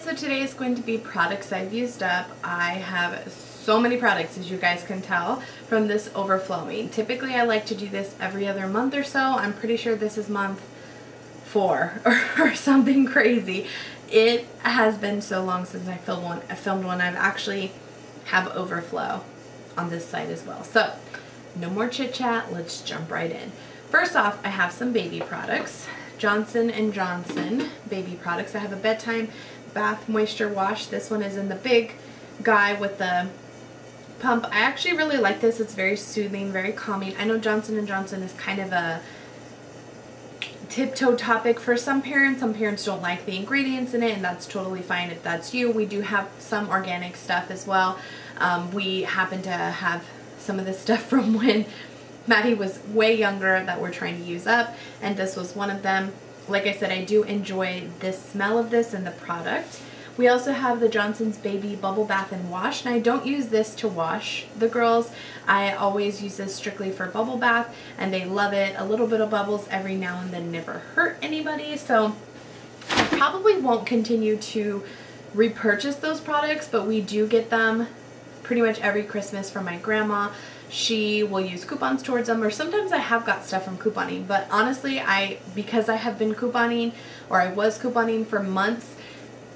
guys, so today is going to be products I've used up. I have so many products, as you guys can tell from this overflowing. Typically I like to do this every other month or so. I'm pretty sure this is month 4 or something crazy. It has been so long since I filmed one. I've actually have overflow on this side as well. So no more chit chat, let's jump right in. First off, I have some baby products. Johnson & Johnson baby products. I have a bedtime bath moisture wash. This one is in the big guy with the pump. I actually really like this. It's very soothing, very calming. I know Johnson & Johnson is kind of a tiptoe topic for some parents. Some parents don't like the ingredients in it, and that's totally fine if that's you. We do have some organic stuff as well. We happen to have some of this stuff from when Maddie was way younger that we're trying to use up, and this was one of them. Like I said, I do enjoy the smell of this and the product. We also have the Johnson's Baby Bubble Bath and Wash, and I don't use this to wash the girls. I always use this strictly for bubble bath, and they love it. A little bit of bubbles every now and then never hurt anybody, so I probably won't continue to repurchase those products, but we do get them pretty much every Christmas from my grandma. She will use coupons towards them, or sometimes I have got stuff from couponing, but honestly, because I have been couponing, or I was couponing for months,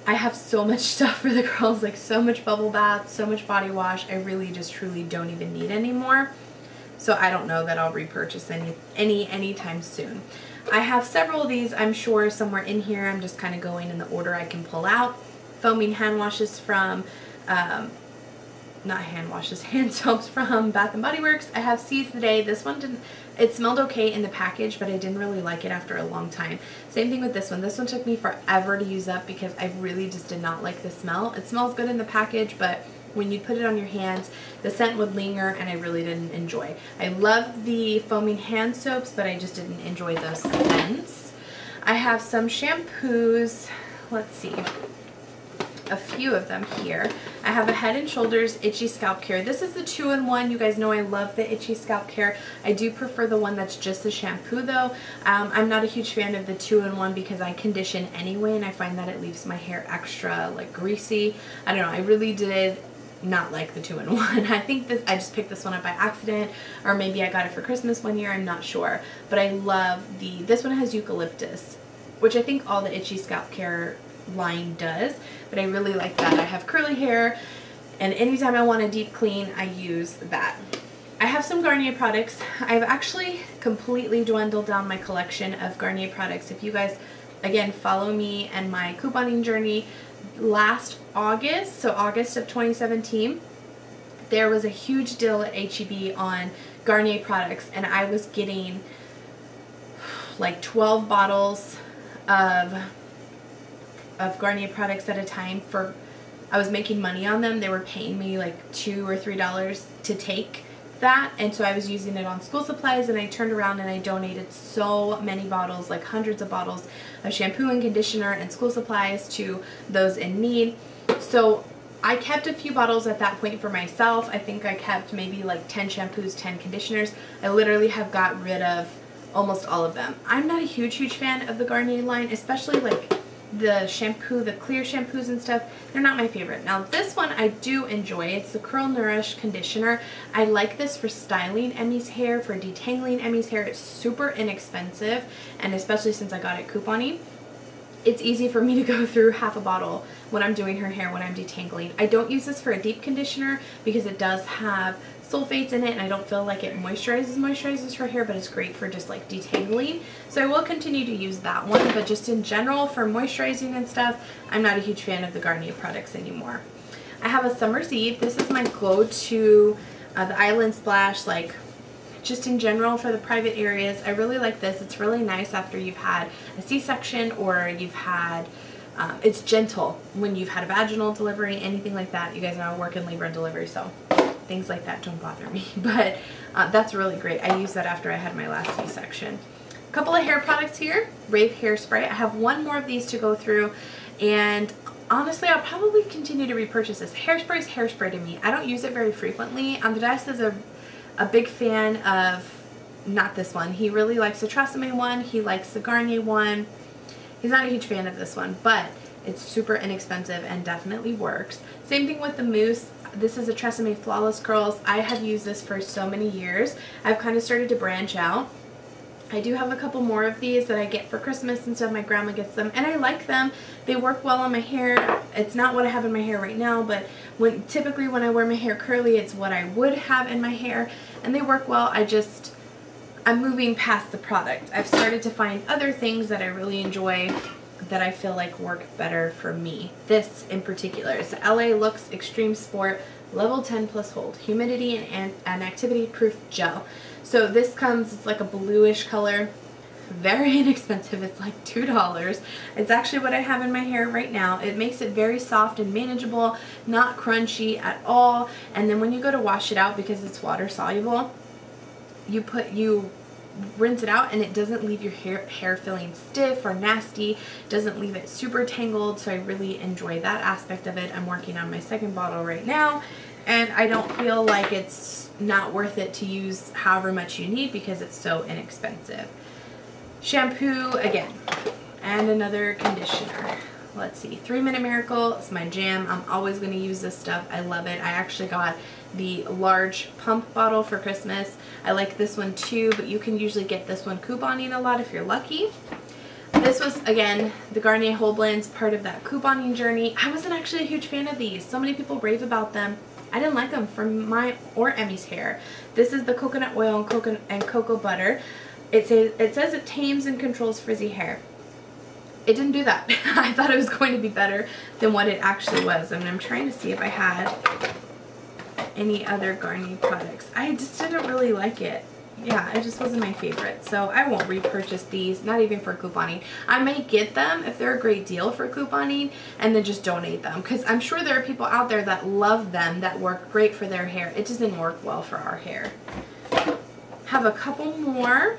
I have so much stuff for the girls, like so much bubble bath, so much body wash. I really just truly don't even need anymore. So I don't know that I'll repurchase anytime soon. I have several of these, I'm sure, somewhere in here. I'm just kind of going in the order I can pull out. Foaming hand washes from not hand washes, hand soaps from Bath & Body Works. I have Seize the Day. This one it smelled okay in the package, but I didn't really like it after a long time. Same thing with this one. This one took me forever to use up because I really just did not like the smell. It smells good in the package, but when you put it on your hands, the scent would linger, and I really didn't enjoy. I love the foaming hand soaps, but I just didn't enjoy those scents. I have some shampoos. Let's see. A few of them here. I have a Head & Shoulders Itchy Scalp Care. This is the 2-in-1. You guys know I love the Itchy Scalp Care. I do prefer the one that's just the shampoo though. I'm not a huge fan of the 2-in-1 because I condition anyway, and I find that it leaves my hair extra like greasy. I don't know, I really did not like the 2-in-1. I think I just picked this one up by accident, or maybe I got it for Christmas one year, I'm not sure. But I love this one has eucalyptus, which I think all the Itchy Scalp Care line does, but I really like that. I have curly hair, and anytime I want a deep clean, I use that. I have some Garnier products. I've actually completely dwindled down my collection of Garnier products. If you guys, again, follow me and my couponing journey, last August, so August of 2017, there was a huge deal at H-E-B on Garnier products, and I was getting like 12 bottles of Garnier products at a time. I was making money on them. They were paying me like $2 or $3 to take that, and so I was using it on school supplies, and I turned around and I donated so many bottles, like hundreds of bottles of shampoo and conditioner and school supplies to those in need. So I kept a few bottles at that point for myself. I think I kept maybe like 10 shampoos, 10 conditioners. I literally have got rid of almost all of them. I'm not a huge fan of the Garnier line, especially like the shampoo, the clear shampoos and stuff. They're not my favorite. Now this one I do enjoy. It's the Curl Nourish conditioner. I like this for styling Emmy's hair, for detangling Emmy's hair. It's super inexpensive, and especially since I got it couponing, it's easy for me to go through half a bottle when I'm doing her hair, when I'm detangling. I don't use this for a deep conditioner because it does have sulfates in it, and I don't feel like it moisturizes her hair, but it's great for just like detangling. So I will continue to use that one, but just in general for moisturizing and stuff, I'm not a huge fan of the Garnier products anymore. I have a Summer's Eve. This is my go-to, the Island Splash, like just in general for the private areas. I really like this. It's really nice after you've had a C-section, or you've had it's gentle when you've had a vaginal delivery, anything like that. You guys know I work in labor and delivery, so things like that don't bother me, but that's really great. I used that after I had my last C-section. A couple of hair products here. Rave Hairspray. I have one more of these to go through, and honestly, I'll probably continue to repurchase this. Hairspray is hairspray to me. I don't use it very frequently. Andres is a big fan of, not this one. He really likes the Tresemme one. He likes the Garnier one. He's not a huge fan of this one, but It's super inexpensive and definitely works. Same thing with the mousse. This is a Tresemme Flawless Curls. I have used this for so many years. I've kind of started to branch out. I do have a couple more of these that I get for Christmas and stuff. My grandma gets them and I like them. They work well on my hair. It's not what I have in my hair right now, but typically when I wear my hair curly, it's what I would have in my hair, and they work well. I'm moving past the product. I've started to find other things that I really enjoy that I feel like work better for me. This in particular is the LA Looks Extreme Sport Level 10 Plus Hold Humidity and Activity Proof Gel. So this comes, it's like a bluish color, very inexpensive. It's like $2. It's actually what I have in my hair right now. It makes it very soft and manageable, not crunchy at all. And then when you go to wash it out, because it's water soluble, you rinse it out and it doesn't leave your hair feeling stiff or nasty, doesn't leave it super tangled. So I really enjoy that aspect of it. I'm working on my second bottle right now, and I don't feel like it's not worth it to use however much you need because it's so inexpensive. Shampoo again, and another conditioner. Let's see, 3 Minute Miracle is my jam. I'm always going to use this stuff. I love it. I actually got the large pump bottle for Christmas. I like this one too, but you can usually get this one couponing a lot if you're lucky. This was, again, the Garnier Whole Blends, part of that couponing journey. I wasn't actually a huge fan of these. So many people rave about them. I didn't like them for my or Emmy's hair. This is the coconut oil and cocoa butter. It says it tames and controls frizzy hair. It didn't do that. I thought it was going to be better than what it actually was. I mean, I'm trying to see if I had any other Garnier products. I just didn't really like it. Yeah, it just wasn't my favorite. So I won't repurchase these, not even for couponing. I may get them if they're a great deal for couponing and then just donate them, because I'm sure there are people out there that love them, that work great for their hair. It just didn't work well for our hair. Have a couple more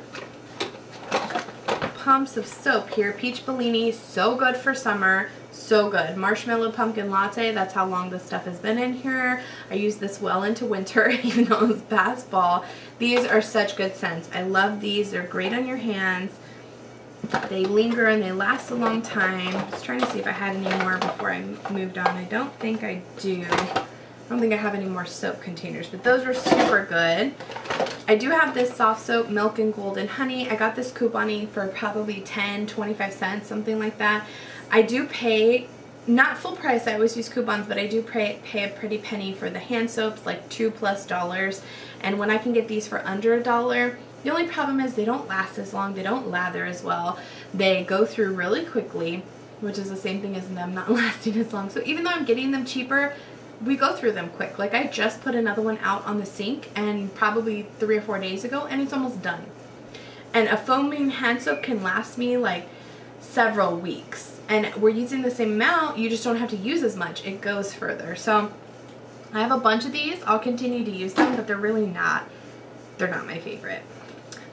pumps of soap here. Peach Bellini, so good for summer, so good. Marshmallow Pumpkin Latte, that's how long this stuff has been in here. I use this well into winter, even though it's past fall. These are such good scents. I love these. They're great on your hands. They linger and they last a long time. Just trying to see if I had any more before I moved on. I don't think I do. I don't think I have any more soap containers, but those were super good. I do have this soft soap, Milk and Golden Honey. I got this couponing for probably 10, 25 cents, something like that. I do pay, not full price, I always use coupons, but I do pay a pretty penny for the hand soaps, like $2+. And when I can get these for under $1, the only problem is they don't last as long, they don't lather as well, they go through really quickly, which is the same thing as them not lasting as long. So even though I'm getting them cheaper, we go through them quick. Like I just put another one out on the sink and probably 3 or 4 days ago, and it's almost done. And a foaming hand soap can last me like several weeks, and we're using the same amount, you just don't have to use as much. It goes further. So I have a bunch of these. I'll continue to use them, but they're not my favorite.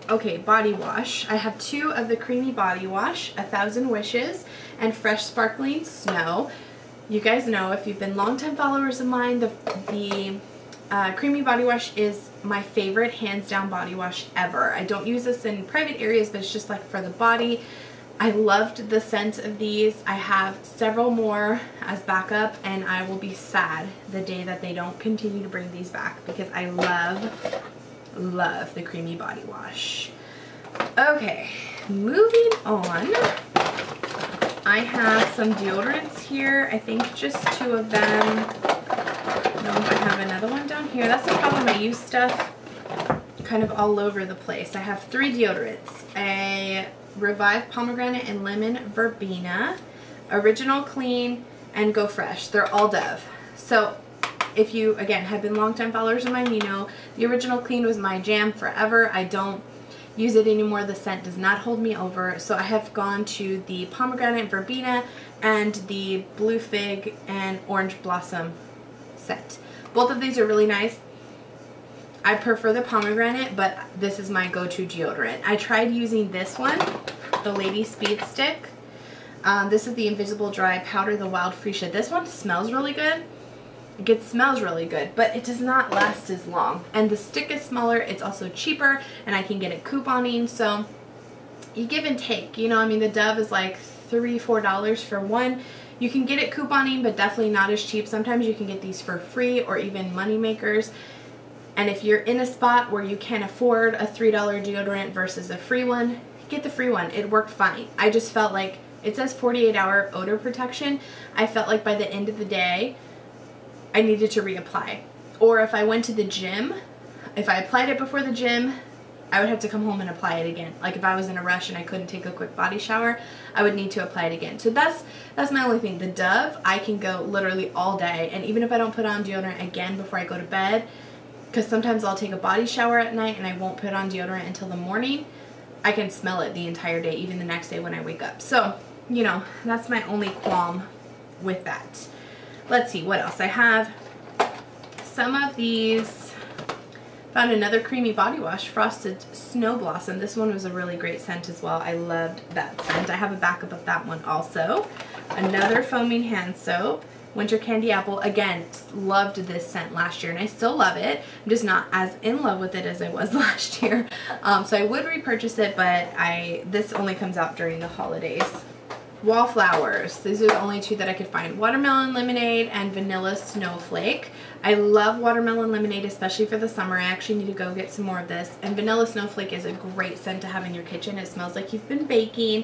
Okay, body wash. I have 2 of the creamy body wash, 1,000 Wishes and Fresh Sparkling Snow. You guys know, if you've been longtime followers of mine, the creamy body wash is my favorite hands down body wash ever. I don't use this in private areas, but it's just like for the body. I loved the scent of these. I have several more as backup, and I will be sad the day that they don't continue to bring these back, because I love the creamy body wash. Okay, moving on. I have some deodorants here. I think just 2 of them. I don't know if I have another one down here. That's the problem. I use stuff kind of all over the place. I have 3 deodorants. A Revive Pomegranate and Lemon Verbena, Original Clean, and Go Fresh. They're all Dove. So if you, again, have been longtime followers of mine, you know the Original Clean was my jam forever. I don't use it anymore. The scent does not hold me over. So I have gone to the Pomegranate Verbena and the Blue Fig and Orange Blossom scent. Both of these are really nice. I prefer the pomegranate, but this is my go-to deodorant. I tried using this one, the Lady Speed Stick. This is the Invisible Dry Powder, the Wild Freesia. This one smells really good. It smells really good, but it does not last as long. And the stick is smaller, it's also cheaper, and I can get it couponing, so you give and take. You know, I mean, the Dove is like $3, $4 for one. You can get it couponing, but definitely not as cheap. Sometimes you can get these for free or even money makers. And if you're in a spot where you can't afford a $3 deodorant versus a free one, get the free one. It worked fine. I just felt like, it says 48-hour odor protection. I felt like by the end of the day, I needed to reapply. Or if I went to the gym, if I applied it before the gym, I would have to come home and apply it again. Like if I was in a rush and I couldn't take a quick body shower, I would need to apply it again. So that's my only thing. The Dove, I can go literally all day. And even if I don't put on deodorant again before I go to bed, because sometimes I'll take a body shower at night and I won't put on deodorant until the morning, I can smell it the entire day, even the next day when I wake up. So, you know, that's my only qualm with that. Let's see what else I have. Some of these, found another creamy body wash, Frosted Snow Blossom. This one was a really great scent as well. I loved that scent. I have a backup of that one also. Another foaming hand soap, Winter Candy Apple. Again, loved this scent last year and I still love it. I'm just not as in love with it as I was last year. So I would repurchase it, but this only comes out during the holidays. Wallflowers. These are the only two that I could find. Watermelon Lemonade and Vanilla Snowflake. I love watermelon lemonade, especially for the summer. I actually need to go get some more of this. And Vanilla Snowflake is a great scent to have in your kitchen. It smells like you've been baking.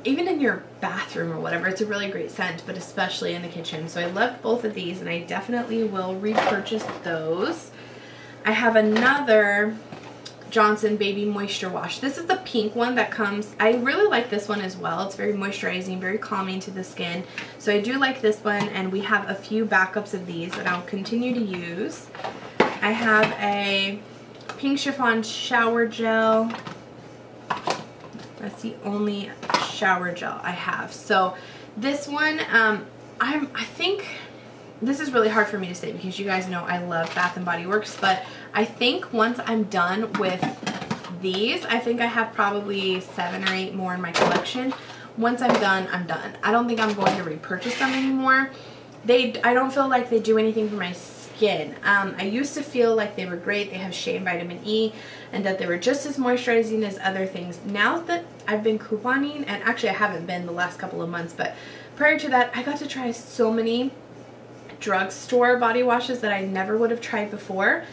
Even in your bathroom or whatever, it's a really great scent, but especially in the kitchen. So I love both of these and I definitely will repurchase those. I have another Johnson Baby Moisture Wash. This is the pink one that comes. I really like this one as well. It's very moisturizing, very calming to the skin. So I do like this one, and we have a few backups of these that I'll continue to use. I have a pink chiffon shower gel. That's the only shower gel I have. So this one, I think this is really hard for me to say because you guys know I love Bath & Body Works, but I think once I'm done with these, I think I have probably 7 or 8 more in my collection. Once I'm done, I'm done. I don't think I'm going to repurchase them anymore. I don't feel like they do anything for my skin. I used to feel like they were great. They have shea and vitamin E and that they were just as moisturizing as other things. Now that I've been couponing, and actually I haven't been the last couple of months, but prior to that, I got to try so many drugstore body washes that I never would have tried before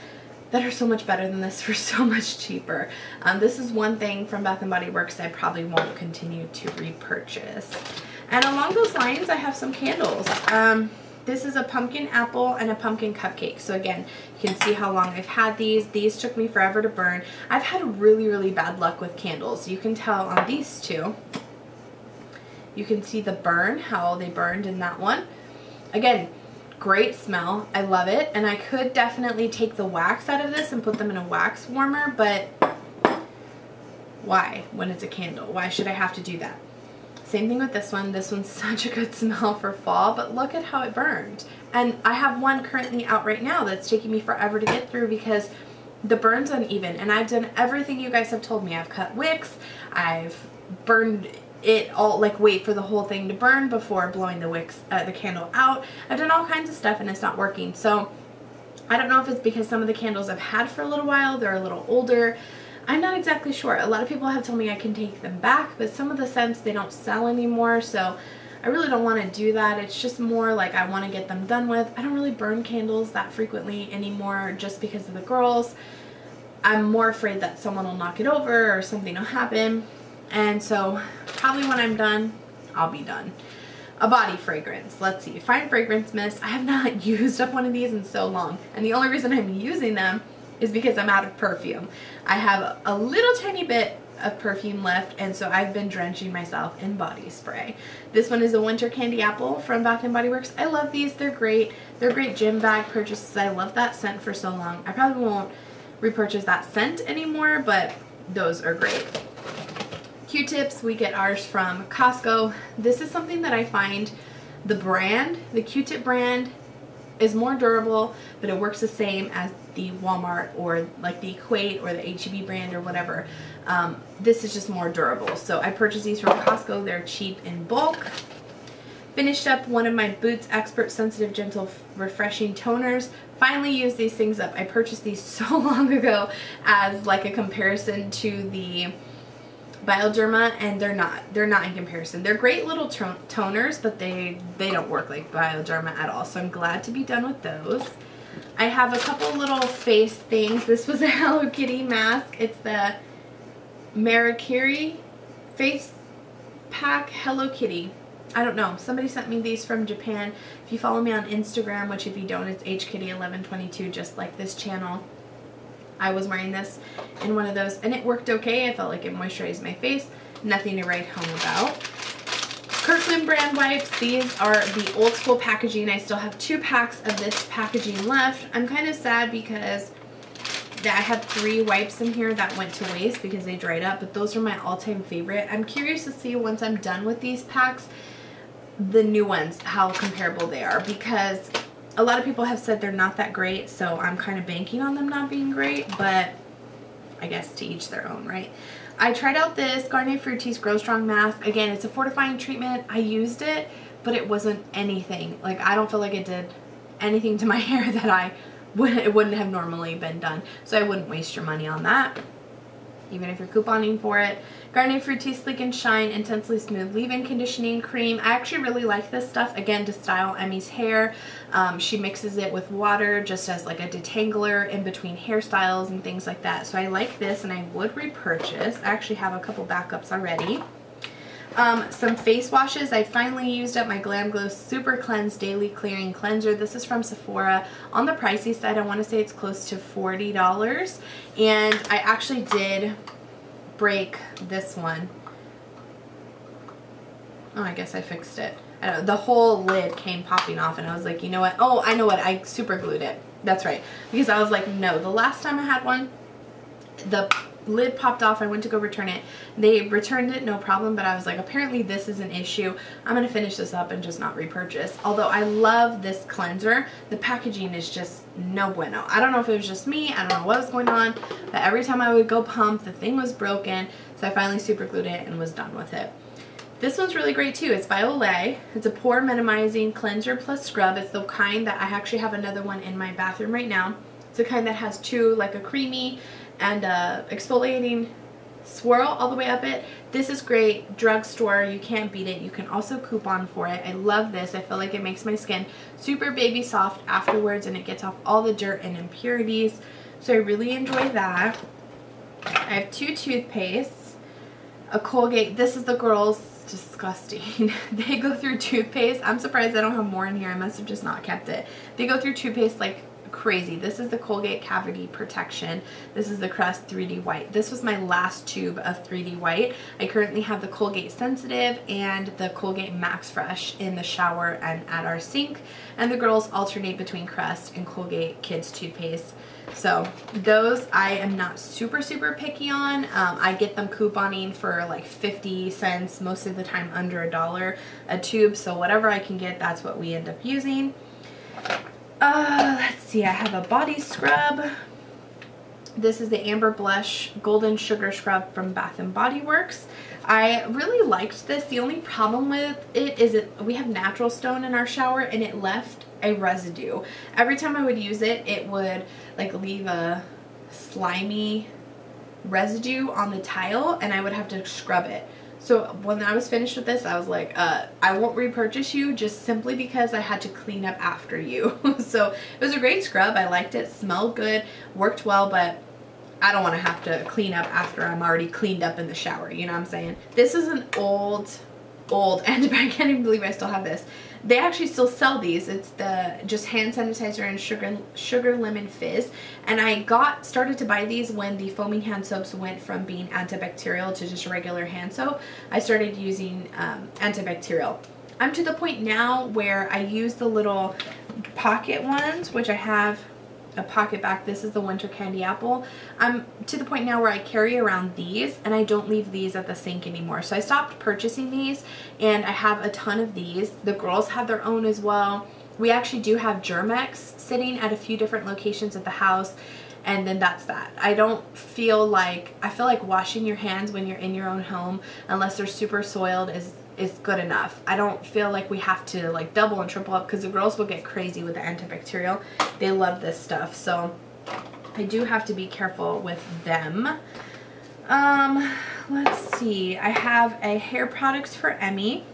that are so much better than this for so much cheaper. This is one thing from Bath & Body Works I probably won't continue to repurchase. And along those lines, I have some candles. This is a pumpkin apple and a pumpkin cupcake. So again, you can see how long I've had these. These took me forever to burn. I've had really, really bad luck with candles. You can tell on these two. You can see the burn, how they burned in that one. Again, great smell. I love it. And I could definitely take the wax out of this and put them in a wax warmer, but why when it's a candle? Why should I have to do that? Same thing with this one. This one's such a good smell for fall, but look at how it burned. And I have one currently out right now that's taking me forever to get through because the burn's uneven. And I've done everything you guys have told me. I've cut wicks. I've burned it all, like wait for the whole thing to burn before blowing the candle out. I've done all kinds of stuff and it's not working. So I don't know if it's because some of the candles I've had for a little while, they're a little older. I'm not exactly sure. A lot of people have told me I can take them back, but some of the scents they don't sell anymore, so I really don't want to do that. It's just more like I want to get them done with. I don't really burn candles that frequently anymore just because of the girls. I'm more afraid that someone will knock it over or something will happen. And so probably when I'm done, I'll be done. A body fragrance. Let's see. Fine Fragrance Mist. I have not used up one of these in so long. And the only reason I'm using them is because I'm out of perfume. I have a little tiny bit of perfume left, and so I've been drenching myself in body spray. This one is a Winter Candy Apple from Bath & Body Works. I love these. They're great. They're great gym bag purchases. I love that scent for so long. I probably won't repurchase that scent anymore, but those are great. Q-tips, we get ours from Costco. This is something that I find the Q-tip brand is more durable, but it works the same as the Walmart or like the Equate or the H-E-B brand or whatever. This is just more durable. So I purchased these from Costco. They're cheap in bulk. Finished up one of my Boots Expert Sensitive Gentle Refreshing Toners. Finally used these things up. I purchased these so long ago as like a comparison to the Bioderma, and they're not in comparison. They're great little toners, but they don't work like Bioderma at all. So I'm glad to be done with those. I have a couple little face things. This was a Hello Kitty mask. It's the Marakiri face pack Hello Kitty. I don't know. Somebody sent me these from Japan. If you follow me on Instagram, which if you don't, it's HKitty1122, just like this channel. I was wearing this in one of those, and it worked okay. I felt like it moisturized my face. Nothing to write home about. Kirkland brand wipes. These are the old school packaging. I still have 2 packs of this packaging left. I'm kind of sad because I had 3 wipes in here that went to waste because they dried up, but those are my all-time favorite. I'm curious to see once I'm done with these packs, the new ones, how comparable they are, because a lot of people have said they're not that great, so I'm kind of banking on them not being great, but I guess to each their own, right? I tried out this Garnier Fructis Grow Strong mask. Again, it's a fortifying treatment. I used it, but it wasn't anything. Like, I don't feel like it did anything to my hair that it wouldn't have normally been done. So I wouldn't waste your money on that, even if you're couponing for it. Garnier Fructis Sleek and Shine Intensely Smooth Leave-In Conditioning Cream. I actually really like this stuff, again, to style Emmy's hair. She mixes it with water just as like a detangler in between hairstyles and things like that. So I like this, and I would repurchase. I actually have a couple backups already. Some face washes. I finally used up my Glam Glow Super Cleanse Daily Clearing Cleanser. This is from Sephora. On the pricey side, I want to say it's close to $40. And I actually did break this one. Oh, I guess I fixed it. I don't know, the whole lid came popping off, and I was like, you know what? Oh, I know what. I super glued it. That's right. Because I was like, no, the last time I had one, the lid popped off. I went to go return it. They returned it, no problem, but I was like, apparently this is an issue. I'm going to finish this up and just not repurchase. Although I love this cleanser, the packaging is just no bueno. I don't know if it was just me. I don't know what was going on, but every time I would go pump, the thing was broken. So I finally super glued it and was done with it. This one's really great too. It's by Olay. It's a pore minimizing cleanser plus scrub. It's the kind that I actually have another one in my bathroom right now. It's the kind that has 2, like a creamy and exfoliating swirl all the way up it. This is great. Drugstore, you can't beat it. You can also coupon for it. I love this. I feel like it makes my skin super baby soft afterwards, and it gets off all the dirt and impurities. So I really enjoy that. I have 2 toothpastes, a Colgate. This is the girls' disgusting. They go through toothpaste. I'm surprised I don't have more in here. I must have just not kept it. They go through toothpaste like crazy. This is the Colgate Cavity Protection. This is the Crest 3D White. This was my last tube of 3D White. I currently have the Colgate Sensitive and the Colgate Max Fresh in the shower and at our sink, and the girls alternate between Crest and Colgate Kids toothpaste. So those I am not super picky on. I get them couponing for like 50 cents, most of the time under $1 a tube, so whatever I can get, that's what we end up using. Let's see, I have a body scrub. This is the Amber Blush Golden Sugar Scrub from Bath & Body Works. I really liked this. The only problem with it is we have natural stone in our shower, and it left a residue. Every time I would use it, it would like leave a slimy residue on the tile, and I would have to scrub it. So when I was finished with this, I was like, I won't repurchase you just simply because I had to clean up after you. So it was a great scrub. I liked it, smelled good, worked well, but I don't want to have to clean up after I'm already cleaned up in the shower. You know what I'm saying? This is an old, and I can't even believe I still have this. They actually still sell these. It's the just hand sanitizer and sugar lemon fizz. And I started to buy these when the foaming hand soaps went from being antibacterial to just regular hand soap. I started using antibacterial. I'm to the point now where I use the little pocket ones, which I have a pocket back. This is the Winter Candy Apple. I'm to the point now where I carry around these, and I don't leave these at the sink anymore. So I stopped purchasing these, and I have a ton of these. The girls have their own as well. We actually do have Germex sitting at a few different locations at the house, and then that's that. I feel like washing your hands when you're in your own home, unless they're super soiled, is good enough. I don't feel like we have to like double and triple up, because the girls will get crazy with the antibacterial. They love this stuff, so I do have to be careful with them. Let's see. I have a hair products for Emmy.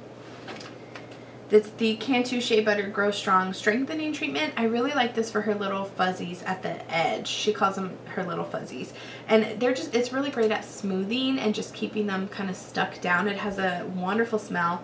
That's the Cantu Shea Butter Grow Strong Strengthening Treatment. I really like this for her little fuzzies at the edge. She calls them her little fuzzies. And they're just, it's really great at smoothing and just keeping them kind of stuck down. It has a wonderful smell.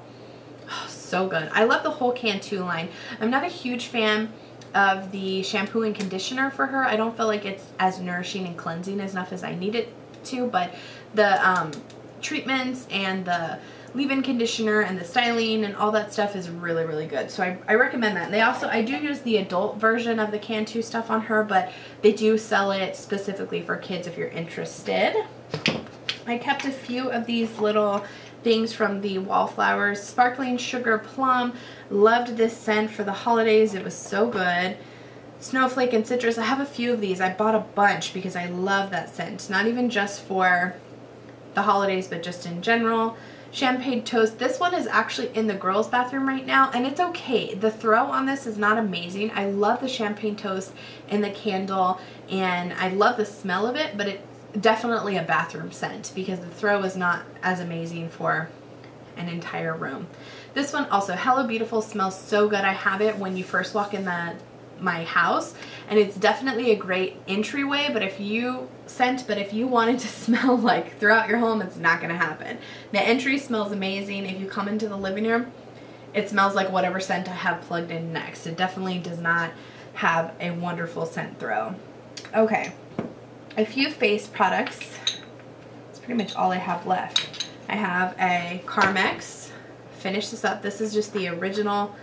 Oh, so good. I love the whole Cantu line. I'm not a huge fan of the shampoo and conditioner for her. I don't feel like it's as nourishing and cleansing enough as I need it to, but the treatments and the leave-in conditioner and the styling and all that stuff is really, really good. So I recommend that. They also, I do use the adult version of the Cantu stuff on her, but they do sell it specifically for kids if you're interested. I kept a few of these little things from the Wallflowers. Sparkling Sugar Plum. Loved this scent for the holidays. It was so good. Snowflake and Citrus. I have a few of these. I bought a bunch because I love that scent. Not even just for the holidays, but just in general. Champagne Toast. This one is actually in the girls' bathroom right now, and it's okay. The throw on this is not amazing. I love the Champagne Toast and the candle, and I love the smell of it, but it's definitely a bathroom scent because the throw is not as amazing for an entire room. This one also, Hello Beautiful, smells so good. I have it when you first walk in my house, and it's definitely a great entryway, but if you wanted to smell like throughout your home, it's not gonna happen. The entry smells amazing. If you come into the living room, it smells like whatever scent I have plugged in next. It definitely does not have a wonderful scent throw. Okay, a few face products. That's pretty much all I have left. I have a Carmex. Finish this up. This is just the original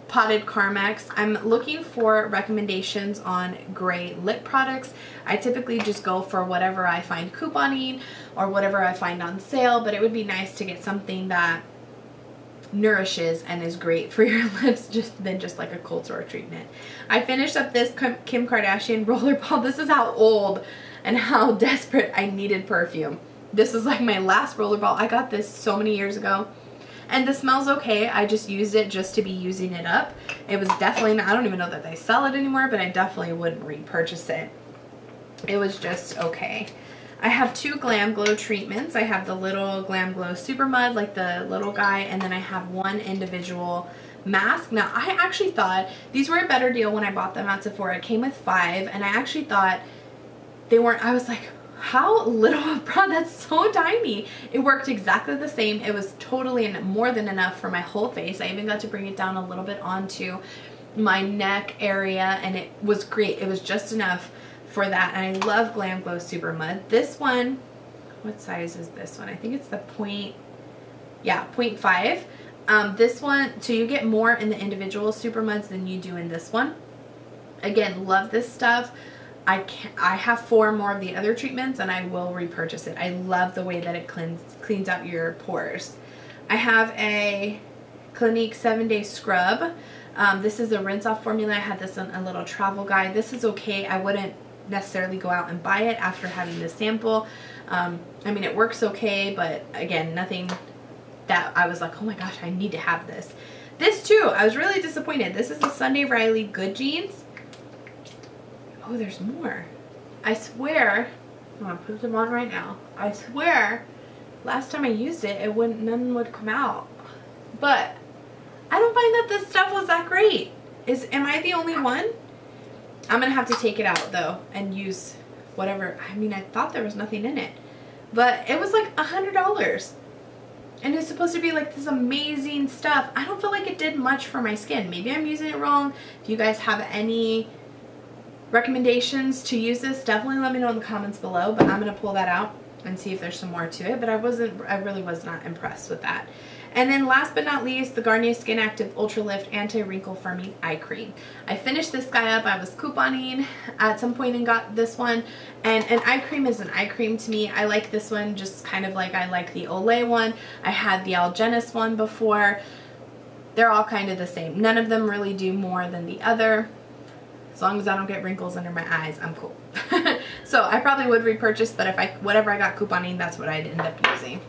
potted Carmex. I'm looking for recommendations on gray lip products. I typically just go for whatever I find couponing or whatever I find on sale, but it would be nice to get something that nourishes and is great for your lips than just like a cold sore treatment. I finished up this Kim Kardashian rollerball. This is how old and how desperate I needed perfume. This is like my last rollerball. I got this so many years ago. And the smell's okay. I just used it just to be using it up. It was definitely not, I don't even know that they sell it anymore, but I definitely wouldn't repurchase it. It was just okay. I have two Glam Glow treatments. I have the little Glam Glow Super Mud, like the little guy, and then I have one individual mask. Now, I actually thought these were a better deal when I bought them at Sephora. It came with 5, and I actually thought they weren't, I was like, how little of a product, that's so tiny. It worked exactly the same. It was totally and more than enough for my whole face. I even got to bring it down a little bit onto my neck area, and it was great. It was just enough for that, and I love Glam Glow Super Mud. This one, what size is this one? I think it's the 0.5. This one, so you get more in the individual Super Muds than you do in this one. Again, love this stuff. I have 4 more of the other treatments, and I will repurchase it. I love the way that it cleans out your pores. I have a Clinique 7-Day Scrub. This is a rinse off formula. I had this on a little travel guide. This is okay. I wouldn't necessarily go out and buy it after having the sample. I mean, it works okay, but again, nothing that I was like, oh my gosh, I need to have this. This too, I was really disappointed. This is the Sunday Riley Good Jeans. Oh, there's more. I swear, I'm gonna put them on right now. I swear, last time I used it, none would come out. But I don't find that this stuff was that great. Am I the only one? I'm gonna have to take it out though and use whatever. I mean, I thought there was nothing in it, but it was like $100. And it's supposed to be like this amazing stuff. I don't feel like it did much for my skin. Maybe I'm using it wrong. If you guys have any recommendations to use this, definitely let me know in the comments below, but I'm going to pull that out and see if there's some more to it. But I really was not impressed with that. And then last but not least, the Garnier Skin Active Ultra Lift Anti-Wrinkle Firming Eye Cream. I finished this guy up. I was couponing at some point and got this one. And an eye cream is an eye cream to me. I like this one just kind of like I like the Olay one. I had the Algenist one before. They're all kind of the same. None of them really do more than the other. As long as I don't get wrinkles under my eyes, I'm cool. So I probably would repurchase, but if whatever I got couponing, that's what I'd end up using.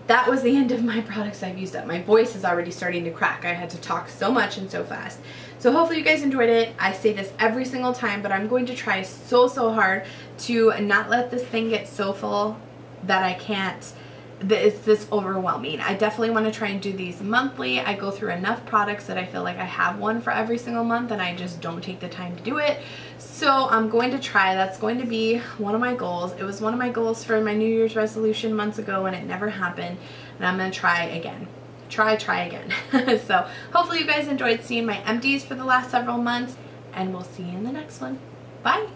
that was the end of my products I've used up. My voice is already starting to crack. I had to talk so much and so fast. So hopefully you guys enjoyed it. I say this every single time, but I'm going to try so hard to not let this thing get so full that I can't, that it's this overwhelming. I definitely want to try and do these monthly. I go through enough products that I feel like I have one for every single month, and I just don't take the time to do it. So I'm going to try. That's going to be one of my goals. It was one of my goals for my New Year's resolution months ago, and it never happened. And I'm going to try again. Try again. So hopefully you guys enjoyed seeing my empties for the last several months, and we'll see you in the next one. Bye.